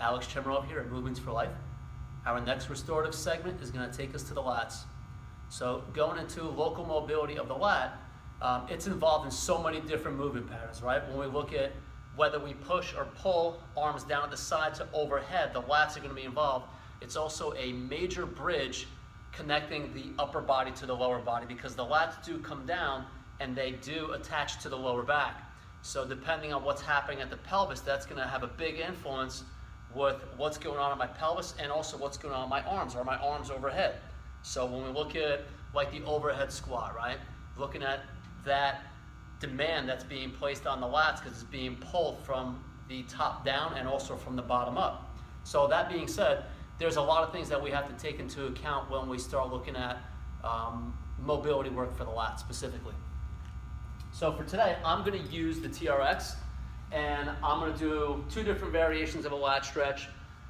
Alex Chemarov here at Movements for Life. Our next restorative segment is going to take us to the lats. So going into local mobility of the lat, it's involved in so many different movement patterns, right? When we look at whether we push or pull arms down at the side to overhead, the lats are going to be involved. It's also a major bridge connecting the upper body to the lower body because the lats do come down and they do attach to the lower back. So depending on what's happening at the pelvis, that's going to have a big influence with what's going on in my pelvis and also what's going on in my arms. Are my arms overhead? So when we look at like the overhead squat, right? Looking at that demand that's being placed on the lats because it's being pulled from the top down and also from the bottom up. So that being said, there's a lot of things that we have to take into account when we start looking at mobility work for the lats specifically. So for today, I'm going to use the TRX, and I'm going to do two different variations of a lat stretch.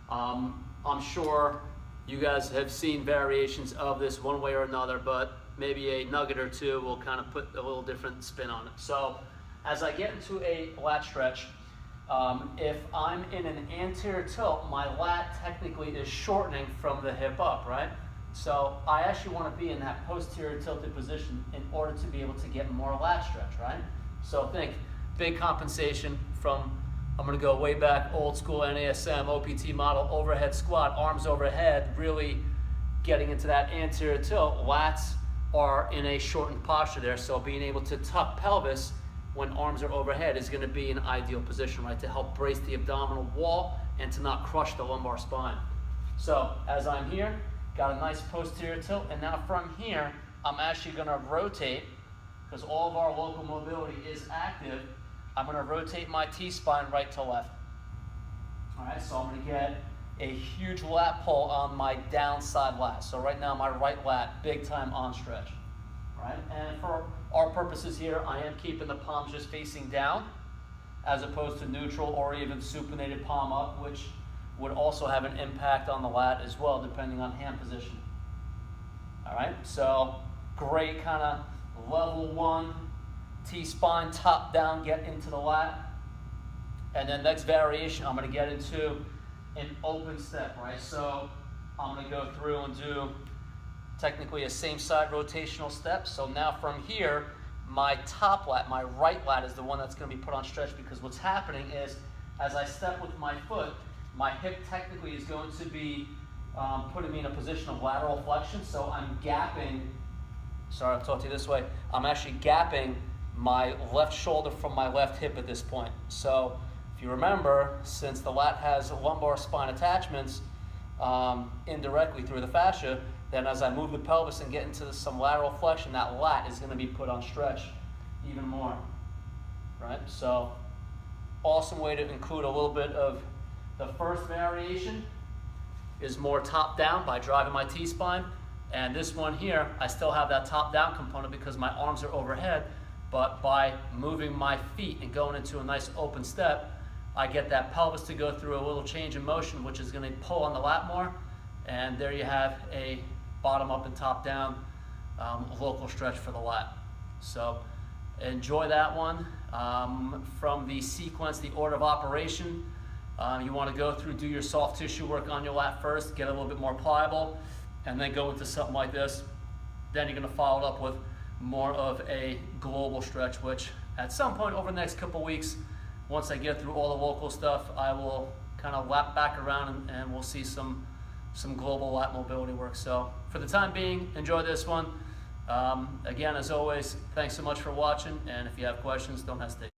I'm sure you guys have seen variations of this one way or another, but maybe a nugget or two will kind of put a little different spin on it. So as I get into a lat stretch, if I'm in an anterior tilt, my lat technically is shortening from the hip up, right? So I actually want to be in that posterior tilted position in order to be able to get more lat stretch, right? So think big compensation from, I'm going to go way back, old school NASM, OPT model, overhead squat, arms overhead, really getting into that anterior tilt. Lats are in a shortened posture there, so being able to tuck pelvis when arms are overhead is going to be an ideal position, right, to help brace the abdominal wall and to not crush the lumbar spine. So as I'm here, got a nice posterior tilt, and now from here, I'm actually going to rotate, because all of our local mobility is active, I'm going to rotate my T-spine right to left. All right, so I'm going to get a huge lat pull on my downside lat. So right now, my right lat, big time on stretch. All right, and for our purposes here, I am keeping the palms just facing down, as opposed to neutral or even supinated palm up, which would also have an impact on the lat as well, depending on hand position. All right, so great kind of level one T-spine, top down, get into the lat. And then next variation, I'm going to get into an open step, right? So I'm going to go through and do technically a same side rotational step. So now from here, my top lat, my right lat is the one that's going to be put on stretch, because what's happening is as I step with my foot, my hip technically is going to be putting me in a position of lateral flexion. So I'm gapping, sorry, I'll talk to you this way. I'm actually gapping my left shoulder from my left hip at this point. So if you remember, since the lat has lumbar spine attachments indirectly through the fascia, then as I move the pelvis and get into some lateral flexion, that lat is going to be put on stretch even more, right? So awesome way to include a little bit of the first variation is more top down by driving my T-spine. And this one here, I still have that top down component because my arms are overhead, but by moving my feet and going into a nice open step, I get that pelvis to go through a little change in motion, which is going to pull on the lat more. And there you have a bottom up and top down local stretch for the lat. So enjoy that one. From the sequence, the order of operation, you want to go through, do your soft tissue work on your lat first, get a little bit more pliable, and then go into something like this. Then you're going to follow it up with more of a global stretch, which at some point over the next couple weeks, once I get through all the local stuff, I will kind of lap back around and we'll see some global lat mobility work. So for the time being, enjoy this one. Again, as always, thanks so much for watching, and if you have questions, don't hesitate.